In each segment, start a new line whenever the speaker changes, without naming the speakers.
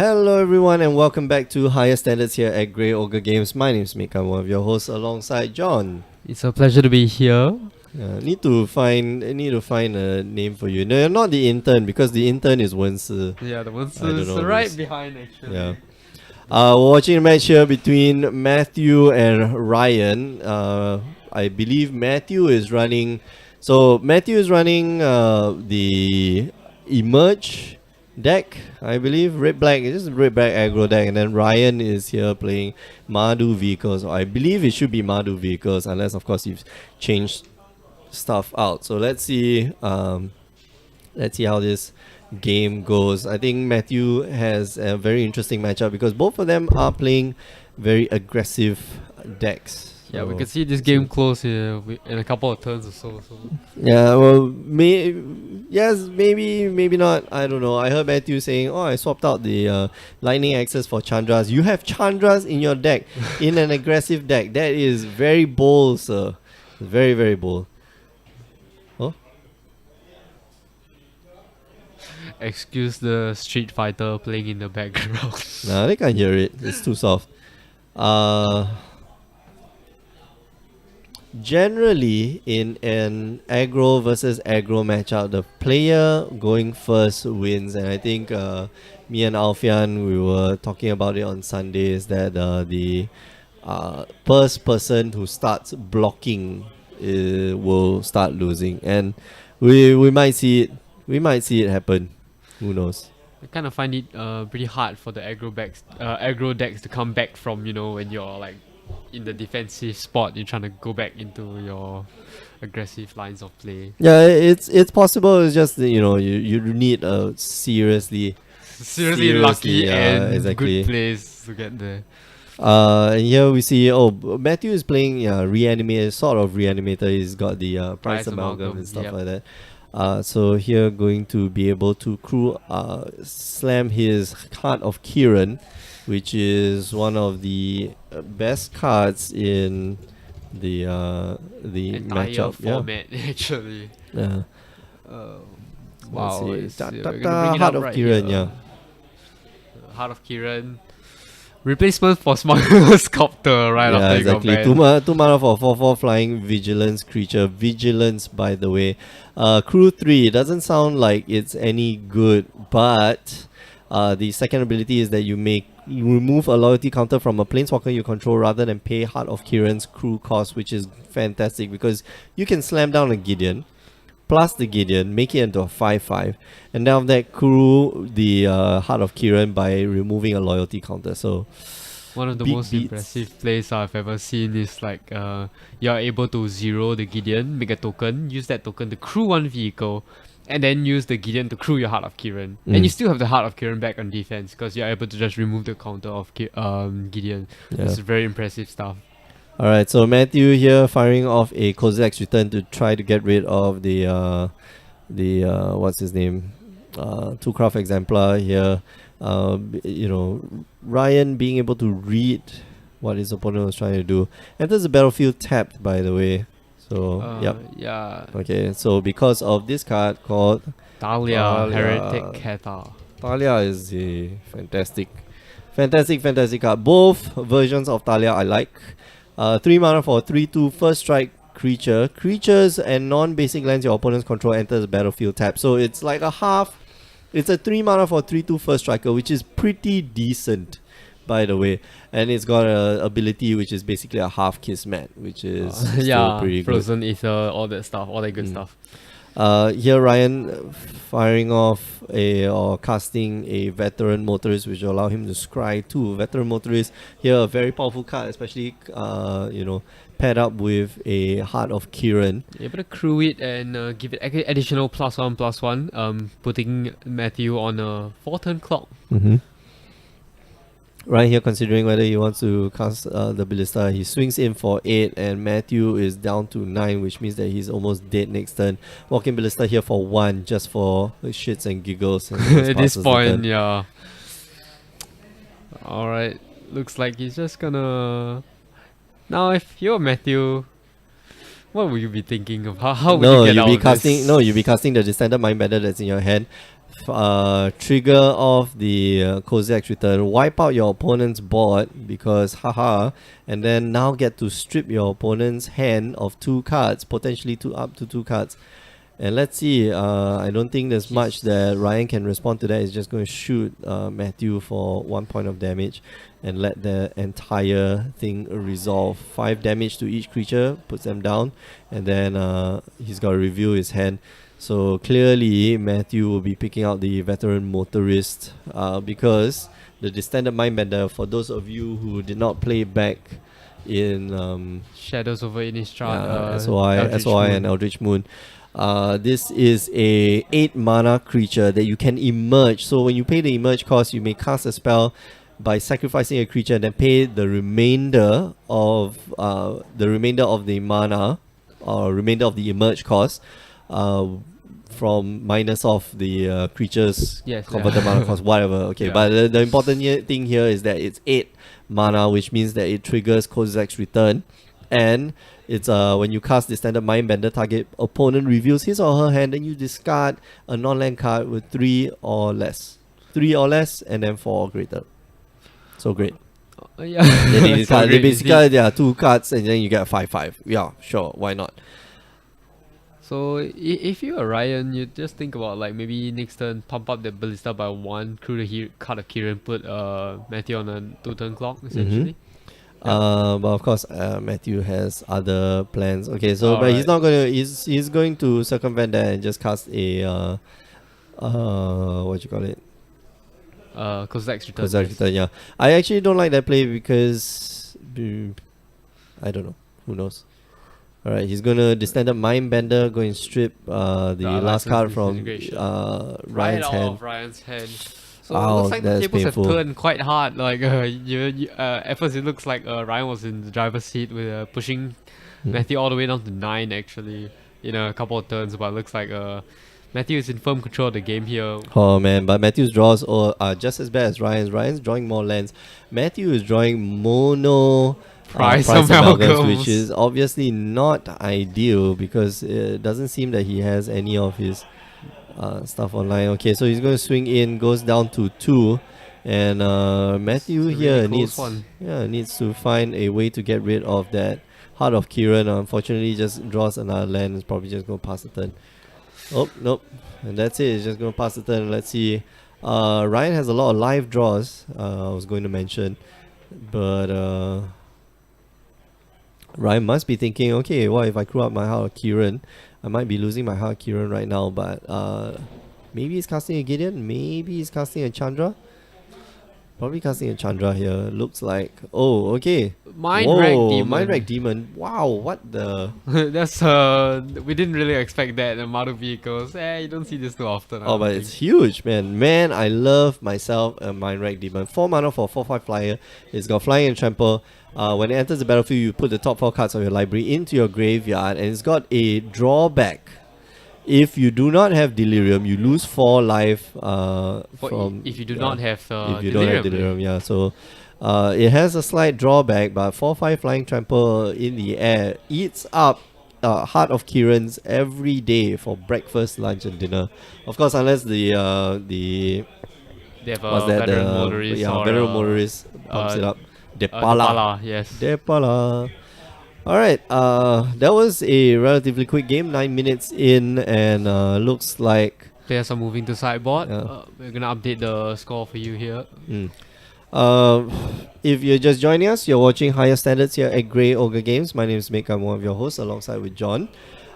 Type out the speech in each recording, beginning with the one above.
Hello everyone and welcome back to Higher Standards here at Grey Ogre Games. My name is Mick, I'm one of your hosts alongside John.
It's a pleasure to be here.
Need to find a name for you. No, you're not the intern because the intern is Wensi.
Yeah, the one's
I don't know
right
this.
behind actually.
Yeah. We're watching a match here between Matthew and Ryan. I believe Matthew is running. So Matthew is running the Emerge deck, I believe. Red-black, it's just red-black aggro deck. And then Ryan is here playing Mardu vehicles. I believe it should be Mardu vehicles, unless of course you've changed stuff out. So let's see how this game goes. I think Matthew has a very interesting matchup because both of them are playing very aggressive decks.
Yeah, we
So-
can see this game close here in a couple of turns or so.
Yeah, well, yes, maybe not. I don't know. I heard Matthew saying, "Oh, I swapped out the lightning axes for Chandras." You have Chandras in your deck, in an aggressive deck. That is very bold, sir. Very, very bold. Oh,
Excuse the Street Fighter playing in the background.
nah, they can't hear it. It's too soft. Generally, in an aggro versus aggro matchup, the player going first wins. And I think me and Alfian, we were talking about it on Sundays that the first person who starts blocking will start losing, and we might see it. We might see it happen. Who knows?
I kind of find it pretty hard for the aggro decks to come back from, when you're like in the defensive spot, you're trying to go back into your aggressive lines of play.
Yeah, it's possible. It's just you need a seriously
Seriously lucky
yeah,
and
exactly.
good plays to get there.
And here we see Matthew is playing Reanimator, sort of Reanimator. He's got the price amalgam and stuff
yep.
like that. So here going to be able to slam his Heart of Kiran, which is one of the best cards in the
Entire
matchup.
format actually.
Yeah.
Wow,
Let's see.
we're gonna bring it
Heart
up
of
right
Kiran,
here.
yeah.
Heart of Kiran. Replacement for Smuggler Sculptor right
Yeah,
after you got
exactly.
banned.
2 mana for 4/4 flying vigilance creature. Vigilance, by the way. Crew 3, it doesn't sound like it's any good, but the second ability is that you remove a loyalty counter from a planeswalker you control rather than pay Heart of Kiran's crew cost, which is fantastic because you can slam down a Gideon, plus the Gideon, make it into a 5/5, and now that crew the Heart of Kiran by removing a loyalty counter. So
One of the
big
most
beats.
impressive plays I've ever seen is like you're able to zero the Gideon, make a token, use that token to crew one vehicle, and then use the Gideon to crew your Heart of Kiran. And you still have the Heart of Kiran back on defense because you're able to just remove the counter of Gideon.
Yeah.
It's very impressive stuff.
Alright, so Matthew here firing off a Kozilek's Return to try to get rid of the what's his name? Two Craft Exemplar here. Ryan being able to read what his opponent was trying to do. Enters the battlefield tapped, by the way. So yep.
Yeah.
Okay, so because of this card called
Talia,
Talia.
Heretic Keta.
Talia is a fantastic card. Both versions of Talia I like. 3 mana for 3/2 first strike creature. Creatures and non-basic lands your opponents control enters the battlefield tap. So it's like a half. It's a 3 mana for 3/2 first striker, which is pretty decent, by the way. And it's got a ability which is basically a half Kismet, which is still pretty good.
Frozen Ether, all that stuff, all that good stuff.
Here Ryan firing off or casting a Veteran Motorist, which will allow him to scry 2 Veteran Motorists. Here a very powerful card, especially paired up with a Heart of Kiran.
You're able to crew it and give it additional +1/+1, putting Matthew on a 4-turn clock.
Right here, considering whether he wants to cast the Ballista, he swings in for 8, and Matthew is down to 9, which means that he's almost dead next turn. Walking Ballista here for 1, just for shits and giggles. And just
At this
passes the
point,
turn.
yeah. Alright, looks like he's just gonna... Now, if you're Matthew, what would you be thinking of? How would you get out
you'll be
of
casting.
this?
No, you'll be casting the Distended Mindbender that's in your hand. trigger off the Kozak's return, wipe out your opponent's board because haha, and then now get to strip your opponent's hand of 2 cards, potentially up to 2 cards. And let's see, I don't think there's much that Ryan can respond to that. He's just going to shoot Matthew for 1 point of damage and let the entire thing resolve. 5 damage to each creature, puts them down, and then he's got to review his hand. So clearly, Matthew will be picking out the veteran motorist because the Distended Mindbender, for those of you who did not play back in
Shadows over Innistrad,
SOI and Eldritch Moon, this is a 8 mana creature that you can emerge. So when you pay the emerge cost, you may cast a spell by sacrificing a creature and then pay the remainder of the mana or remainder of the emerge cost from minus off the creature's converted mana cost, whatever. Okay,
Yeah.
but the important thing here is that it's 8 mana, which means that it triggers Kozak's return, and it's when you cast the standard Mindbender, target opponent reveals his or her hand, and you discard a non-land card with 3 or less. 3 or less, and then 4 or greater. So great.
Yeah.
Then you
So
discard,
great
basically, there are 2 cards, and then you get a 5/5. Yeah, sure, why not?
So if you're Ryan, you just think about like maybe next turn pump up the ballista by 1, crew the card of Kieran, put Matthew on a 2-turn clock essentially.
But of course, Matthew has other plans. Okay, so but he's
Alright.
not gonna. He's going to circumvent that and just cast a what you call it?
Kozak's return.
Kozak return. Yeah, I actually don't like that play because I don't know. Who knows? All right, he's gonna Distended Mindbender, go and strip the last card from Ryan's hand.
Ryan's hand. So
Wow,
it looks like the
that's
tables
painful.
have turned quite hard. Like at first it looks like Ryan was in the driver's seat with pushing Matthew all the way down to 9 actually in a couple of turns, but it looks like Matthew is in firm control of the game here.
Oh man, but Matthew's draws are just as bad as Ryan's. Ryan's drawing more lands. Matthew is drawing mono
Price
amalgams,
amalgams.
which is obviously not ideal because it doesn't seem that he has any of his stuff online. Okay, so he's going to swing in, goes down to 2, and Matthew
It's a
here
really close one.
needs to find a way to get rid of that Heart of Kieran. Unfortunately, just draws another land. It's probably just going to pass the turn. Oh, nope. And that's it. It's just going to pass the turn. Let's see. Ryan has a lot of live draws, I was going to mention. But Ryan must be thinking, okay, what if I crew up my Heart of Kieran? I might be losing my Heart of Kieran right now, but maybe he's casting a Gideon. Maybe he's casting a Chandra. Probably casting a Chandra here. Looks like. Oh, okay.
Mind Rack Demon.
Mind Rack Demon. Wow, what the...
That's we didn't really expect that in Mardu vehicles. You don't see this too often. I
Oh,
don't
but
think.
it's huge, man. Man, I love myself a Mind Rack Demon. 4 mana for 4/5 flyer. It's got Flying and Trample. When it enters the battlefield, you put the top 4 cards of your library into your graveyard, and it's got a drawback. If you do not have Delirium, you lose 4 life from...
If you do not have
if you don't have Delirium, yeah. So it has a slight drawback, but 4/5 Flying Trample in the air eats up Heart of Kieran's every day for breakfast, lunch, and dinner. Of course, unless the
they have
what's
a
that?
veteran motorist or
veteran motorist pumps it up. Depala.
Depala, yes.
Depala. Alright, that was a relatively quick game, 9 minutes in, and looks like...
Players are moving to sideboard.
Yeah.
We're gonna update the score for you here.
If you're just joining us, you're watching Higher Standards here at Grey Ogre Games. My name is Mick, I'm one of your hosts, alongside with John.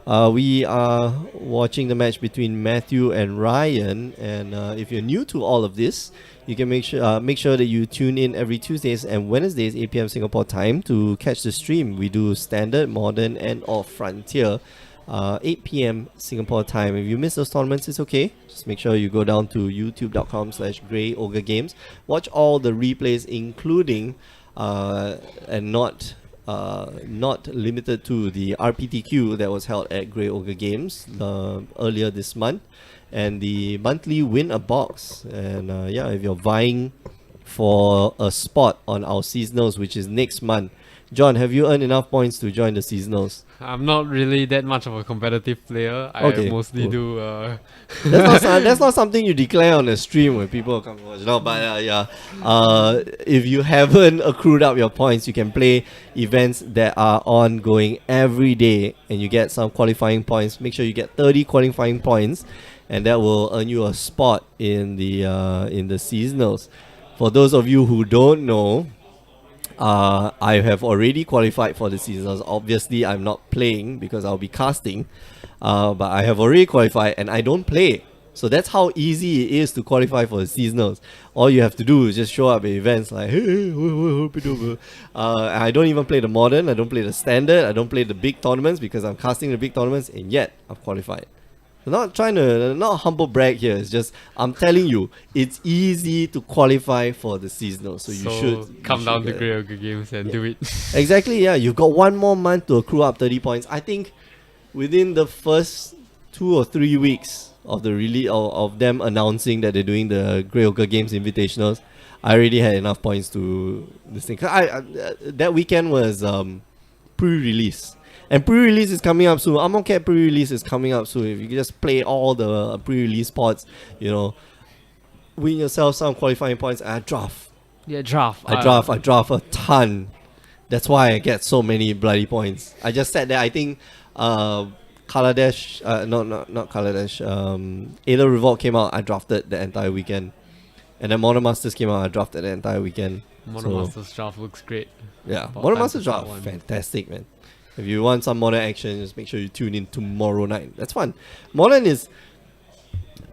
We are watching the match between Matthew and Ryan, and if you're new to all of this, you can make sure that you tune in every Tuesdays and Wednesdays 8 p.m. Singapore time to catch the stream. We do Standard, Modern, and or Frontier 8 p.m. Singapore time. If you miss those tournaments, it's okay. Just make sure you go down to youtube.com/Grey Ogre Games. Watch all the replays, including and not limited to the RPTQ that was held at Grey Ogre Games earlier this month, and the monthly Win a Box. And if you're vying for a spot on our seasonals, which is next month, John, have you earned enough points to join the seasonals?
I'm not really that much of a competitive player.
Okay,
I mostly
cool.
do.
That's not something you declare on the stream when people come to watch. No, but yeah. If you haven't accrued up your points, you can play events that are ongoing every day, and you get some qualifying points. Make sure you get 30 qualifying points, and that will earn you a spot in the seasonals. For those of you who don't know, I have already qualified for the seasonals. Obviously, I'm not playing because I'll be casting. But I have already qualified and I don't play. So that's how easy it is to qualify for the seasonals. All you have to do is just show up at events like, hey, I don't even play the modern, I don't play the standard, I don't play the big tournaments because I'm casting the big tournaments, and yet I've qualified. I'm not trying to, not humble brag here. It's just I'm telling you, it's easy to qualify for the seasonal. So you should
come down to Grey Ogre Games and do it.
Exactly. Yeah, you've got one more month to accrue up 30 points. I think within the first 2 or 3 weeks of the release of them announcing that they're doing the Grey Ogre Games Invitationals, I already had enough points to this thing. 'Cause that weekend was pre-release. And pre-release is coming up soon. Amon Cat pre-release is coming up soon. If you can just play all the pre-release spots, win yourself some qualifying points. I draft.
Yeah, draft.
I draft a ton. That's why I get so many bloody points. I just said that I think Kaladesh, not Kaladesh, Aether Revolt came out, I drafted the entire weekend. And then Modern Masters came out, I drafted the entire weekend.
Modern Masters draft looks great.
Yeah,
About
Modern
time
Masters
to start
draft,
one.
fantastic, man. If you want some modern action, just make sure you tune in tomorrow night. That's fun. Modern is,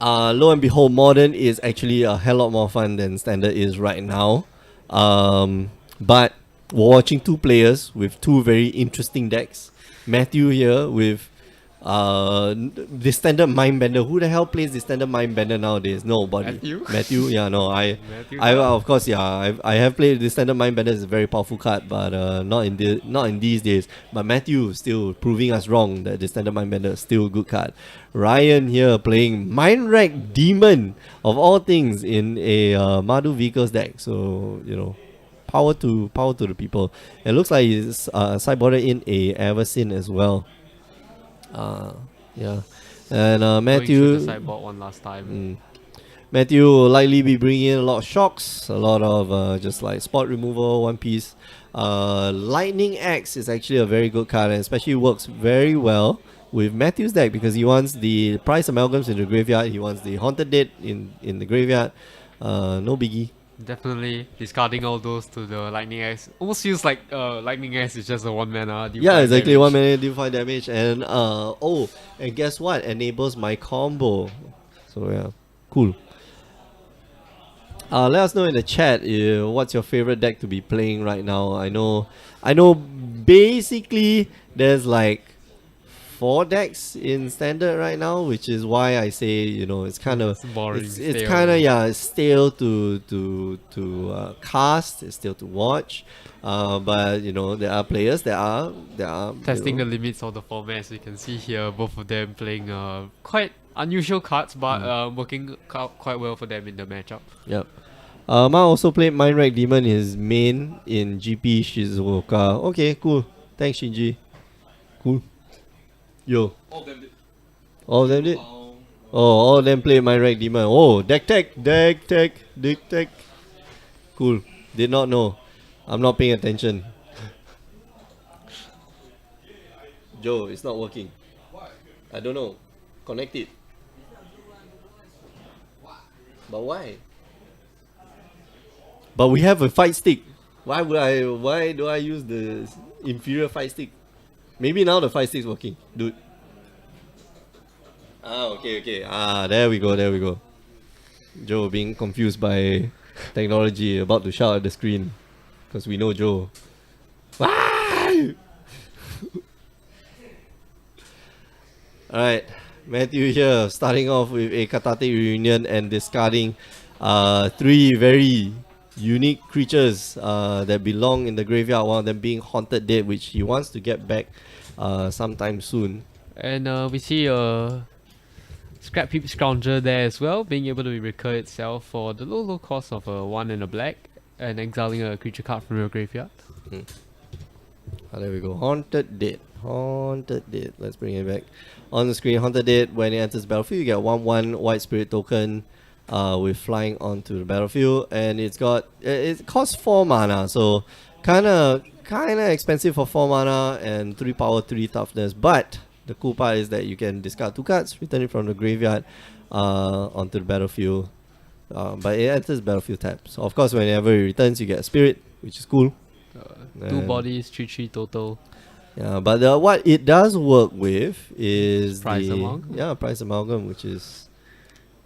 lo and behold, Modern is actually a hell lot more fun than Standard is right now. But we're watching two players with two very interesting decks. Matthew here with the Standard Mindbender. Who the hell plays the Standard Mindbender nowadays? Nobody. Matthew? Yeah, no.
Matthew,
Of course, yeah. I have played the Standard Mindbender. It's a very powerful card, but not in these days. But Matthew is still proving us wrong that the Standard Mindbender is still a good card. Ryan here playing Mindwreck Demon of all things in a Mardu Vehicles deck. So power to the people. It looks like he's sideboarded in a Eversin as well. Yeah, and Matthew.
The sideboard one last time.
Matthew will likely be bringing in a lot of shocks, a lot of just like spot removal, one piece. Lightning Axe is actually a very good card, and especially works very well with Matthew's deck because he wants the price amalgams in the graveyard, he wants the Haunted Dead in the graveyard. No biggie.
Definitely discarding all those to the Lightning Axe. Almost feels like Lightning Axe is just a 1 mana.
Yeah, exactly. 1 mana deal 5 damage, and and guess what? Enables my combo. So yeah, cool. Let us know in the chat what's your favorite deck to be playing right now. I know. Basically, there's like 4 decks in standard right now, which is why I say it's kind of
boring.
It's kind of it's stale to cast. It's still to watch. But there are players that are
testing the limits of the format. You can see here both of them playing quite unusual cards, but working quite well for them in the matchup.
Yep. Ma also played Mindwreck Demon, his main in GP Shizuoka. Okay, cool. Thanks, Shinji. Cool. Yo.
All of them did.
All of them did? All of them played Mindwreck Demon. Oh, deck tech. Cool. Did not know. I'm not paying attention. Joe, it's not working. Why? I don't know. Connect it. But why? But we have a fight stick. Why do I use the inferior fight stick? Maybe now the fight stick's working, dude. Okay. There we go. Joe being confused by technology, about to shout at the screen. Because we know Joe. Alright, Matthew here, starting off with a Cathartic Reunion and discarding 3 very unique creatures that belong in the graveyard, one of them being Haunted Dead, which he wants to get back sometime soon.
And we see a Scrap Heap Scoundrel there as well, being able to recur itself for the low cost of a 1 and a black, and exiling a creature card from your graveyard.
There we go. Haunted Dead. Haunted Dead. Let's bring it back. On the screen, Haunted Dead, when it enters the battlefield, you get 1/1 White Spirit token with flying onto the battlefield. And it's got... It costs 4 mana, so kinda expensive for 4 mana and 3 power, 3 toughness. But the cool part is that you can discard 2 cards, return it from the graveyard onto the battlefield. But it enters battlefield tab. So of course, whenever it returns, you get a spirit, which is cool.
2 bodies, 3/3 total.
Yeah, but what it does work with is
Price Amalgam.
Yeah, Price Amalgam, which is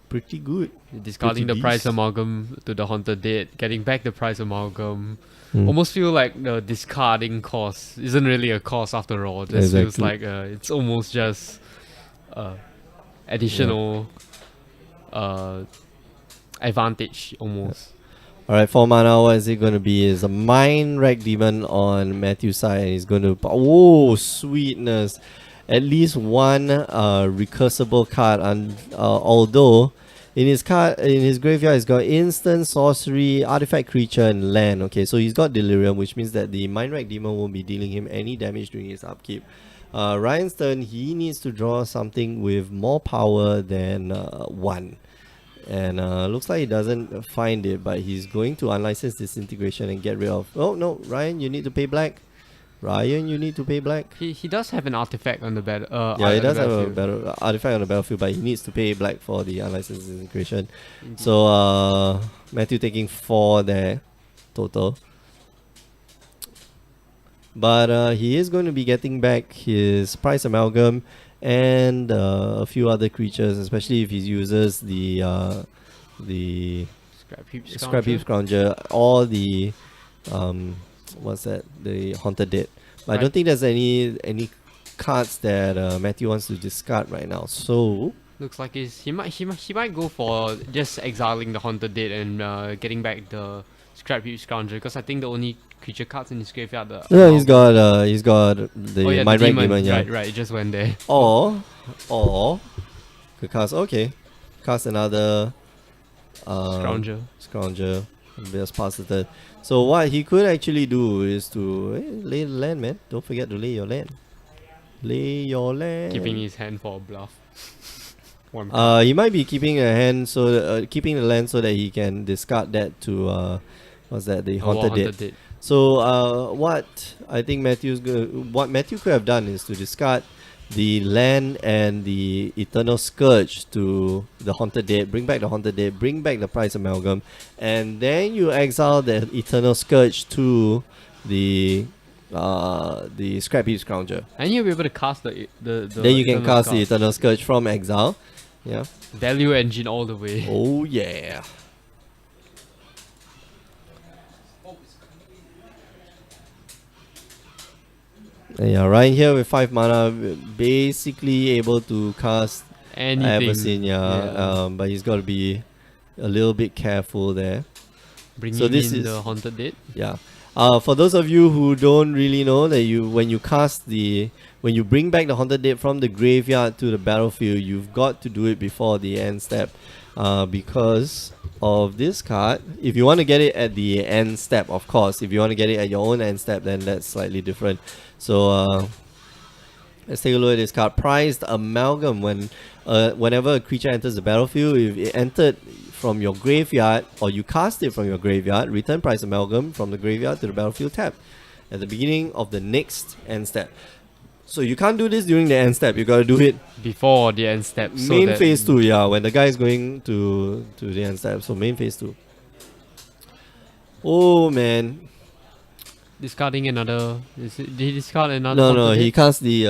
pretty good.
Discarding
Pretty
the Price
decent.
Amalgam to the Haunted Dead, getting back the Price Amalgam. Almost feel like the discarding cost isn't really a cost after all. It just feels like it's almost just additional advantage almost.
Alright, 4 mana, what is it going to be? Is a Mind Rack Demon on Matthew's side, and he's going to... Oh, sweetness! At least one recursable card, although in his graveyard he's got instant, sorcery, artifact creature, and land. Okay, so he's got Delirium, which means that the Mind Rack Demon won't be dealing him any damage during his upkeep. Ryan's turn, he needs to draw something with more power than 1. And looks like he doesn't find it, but he's going to unlicense Disintegration and get rid of... Oh no, Ryan, you need to pay black. Ryan, you need to pay black.
He does have an artifact on the battle.
Yeah, he does have a artifact on the battlefield, but he needs to pay black for the unlicensed Disintegration. So Matthew taking 4 there total. But he is going to be getting back his Price Amalgam and a few other creatures, especially if he uses the Scrap Heap Scrounger or the what's that? The Haunted Dead. But I don't think there's any cards that Matthew wants to discard right now. So
looks like he might go for just exiling the Haunted Dead and getting back the Scrap Heap Scrounger, because I think the only creature cards in his graveyard.
Yeah, he's got the Mind Rack Demon. Yeah,
right. It just went there.
Or could cast. Okay, cast another Scrounger. Just pass the turn. So what he could actually do is to lay the land, man. Don't forget to lay your land. Lay your land.
Keeping his hand for a bluff.
He might be keeping a hand keeping the land so that he can discard that to what's that? The Haunted Dead. So what I think what Matthew could have done is to discard the land and the Eternal Scourge to the Haunted Dead, bring back the Haunted Dead, bring back the Price Amalgam, and then you exile the Eternal Scourge to the Scrap Heap Scrounger.
And you'll be able to cast the
then you can cast the Eternal Scourge from exile. Yeah.
Value engine all the way.
Oh yeah. Yeah, right here with 5 mana, basically able to cast
anything.
But he's got to be a little bit careful there.
Bringing
so this
in
is
the Haunted Dead.
Yeah. For those of you who don't really know, that when you bring back the Haunted Dead from the graveyard to the battlefield, you've got to do it before the end step, because of this card. If you want to get it at the end step, of course. If you want to get it at your own end step, then that's slightly different. So let's take a look at this card. Prized Amalgam. Whenever a creature enters the battlefield, if it entered from your graveyard or you cast it from your graveyard, return Price Amalgam from the graveyard to the battlefield tab at the beginning of the next end step. So you can't do this during the end step. You gotta do it
before the end step.
Main phase 2, yeah, when the guy is going to the end step. So main phase 2. Oh man.
Discarding another. Did he discard another?
No, he cast the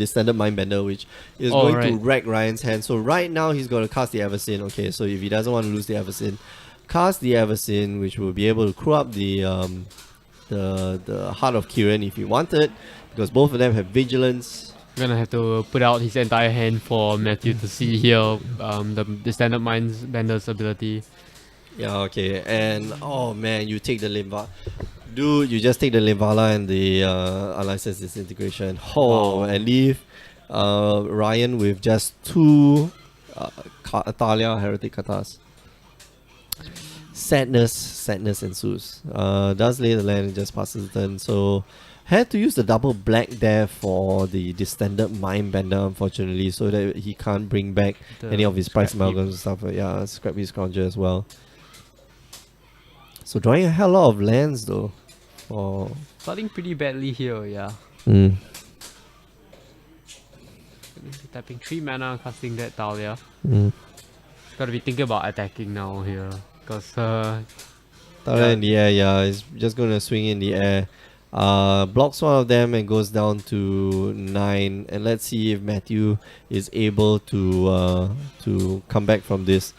standard Mindbender, which is going to wreck Ryan's hand. So right now he's going to cast the Eversin. Okay, so if he doesn't want to lose the Eversin, cast the Eversin, which will be able to crew up the Heart of Kiran if he wanted, because both of them have Vigilance.
We're gonna have to put out his entire hand for Matthew to see here the standard Mindbender's ability.
Yeah, okay, and oh man, you take the Limva. Dude, you just take the Livala and the unlicensed Disintegration. And leave Ryan with just 2 Thalia Heretic Katas. sadness ensues. Does lay the land and just passes the turn. So had to use the double black there for the distended mind bender, unfortunately, so that he can't bring back any of his price amalgams and stuff. Yeah, scrap his scrounger as well. So drawing a hell lot of lands though. For
Starting pretty badly here, yeah. Tapping 3 mana, casting that Dahlia. Gotta be thinking about attacking now here. Because
Dahlia in the air, yeah, he's just gonna swing in the air. Blocks one of them and goes down to 9. And let's see if Matthew is able to come back from this.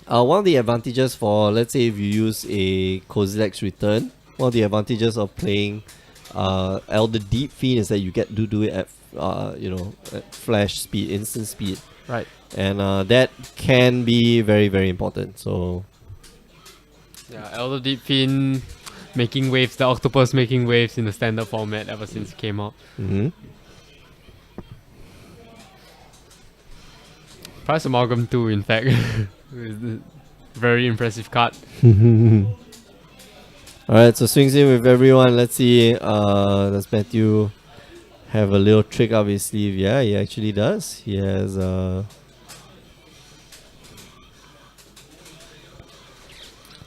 One of the advantages for, let's say if you use a Kozilek's Return, one of the advantages of playing Elder Deep Fiend is that you get to do it at at flash speed, instant speed.
right.
And that can be very, very important. So
Yeah, Elder Deep Fiend making waves, the octopus making waves in the standard format ever since it came out. Price Amalgam 2, in fact. Very impressive card.
Alright, so swings in with everyone. Let's see, does Matthew have a little trick up his sleeve? Yeah, he actually does. He has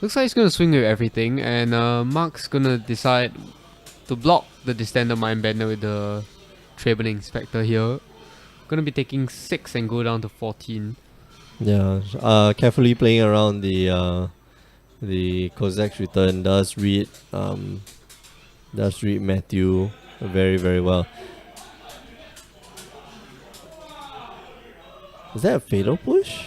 Looks like he's gonna swing with everything, and Mark's gonna decide to block the Distender Mindbender with the Trabeling Spectre here. Gonna be taking 6 and go down to 14.
yeah, carefully playing around the Kozak's Return. Does read Matthew very, very well. Is that a Fatal Push?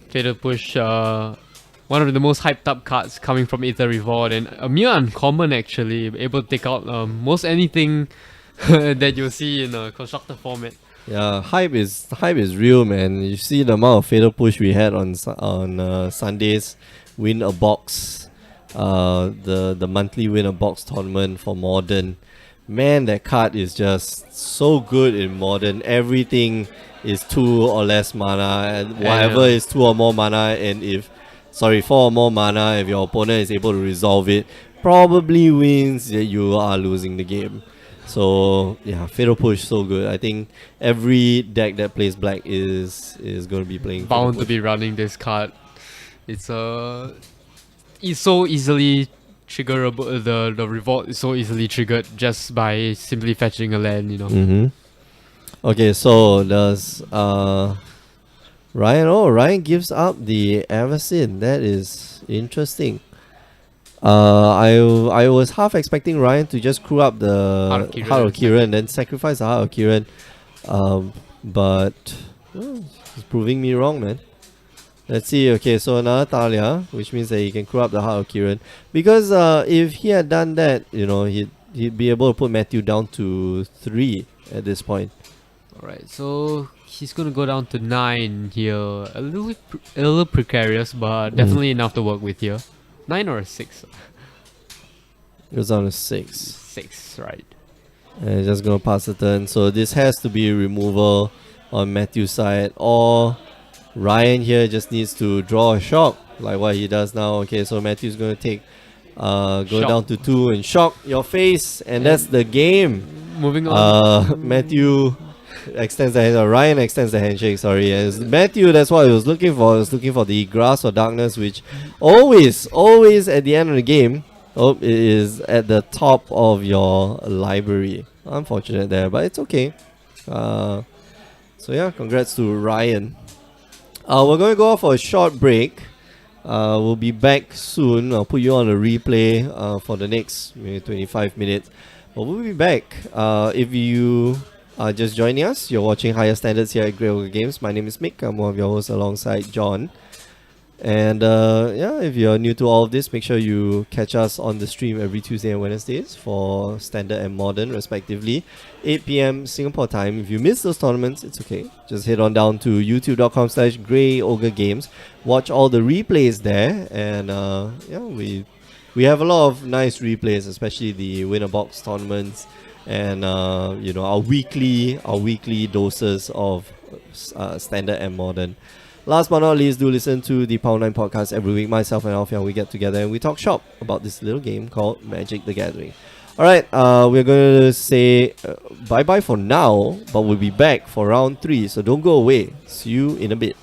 Fatal Push, one of the most hyped up cards coming from Aether Revolt, and a mere uncommon actually, able to take out most anything that you'll see in a constructor format.
Yeah, hype is real, man. You see the amount of Fatal Push we had on Sundays, win a box, the monthly win a box tournament for Modern. Man, that card is just so good in Modern. Everything is 2 or less mana, and whatever is 2 or more mana, and 4 or more mana, if your opponent is able to resolve it, probably wins that you are losing the game. So yeah, Fatal Push so good. I think every deck that plays black is going to be playing
Bound to be running this card. It's so easily triggerable. The revolt is so easily triggered just by simply fetching a land, you know.
Okay, so does Ryan? Oh, Ryan gives up the Avacyn. That is interesting. I was half expecting Ryan to just crew up the Heart of Kiran and then sacrifice the Heart of Kiran. But he's proving me wrong, man. Let's see. Okay, so another Talia, which means that he can crew up the Heart of Kiran. Because if he had done that, he'd be able to put Matthew down to 3 at this point.
Alright, so he's gonna go down to 9 here. A little precarious, but definitely enough to work with here. 9 or a 6?
Goes down to 6.
6, right.
And just gonna pass the turn. So this has to be removal on Matthew's side. Or Ryan here just needs to draw a shock, like what he does now. Okay, so Matthew's gonna take go down to 2 and shock your face, and that's the game.
Moving on.
Matthew extends the hand. Ryan extends the handshake. Sorry, as Matthew, that's what he was looking for. He was looking for the Grasp of Darkness, which always at the end of the game, is at the top of your library. Unfortunate there, but it's okay. So yeah, congrats to Ryan. We're going to go off for a short break. We'll be back soon. I'll put you on a replay for the next maybe 25 minutes. But we'll be back. If you are just joining us, you're watching Higher Standards here at Grey Ogre Games. My name is Mick. I'm one of your hosts alongside John. And yeah, if you're new to all of this, make sure you catch us on the stream every Tuesday and Wednesdays for Standard and Modern respectively, 8 PM Singapore time. If you miss those tournaments, it's okay. Just head on down to youtube.com/Grey Ogre Games. Watch all the replays there, and yeah, we have a lot of nice replays, especially the winner box tournaments. and our weekly doses of standard and modern. Last but not least, do listen to the Power 9 podcast every week. Myself and Alfian, we get together and we talk shop about this little game called Magic the Gathering. Alright, we're going to say bye-bye for now, but we'll be back for round 3, so don't go away. See you in a bit.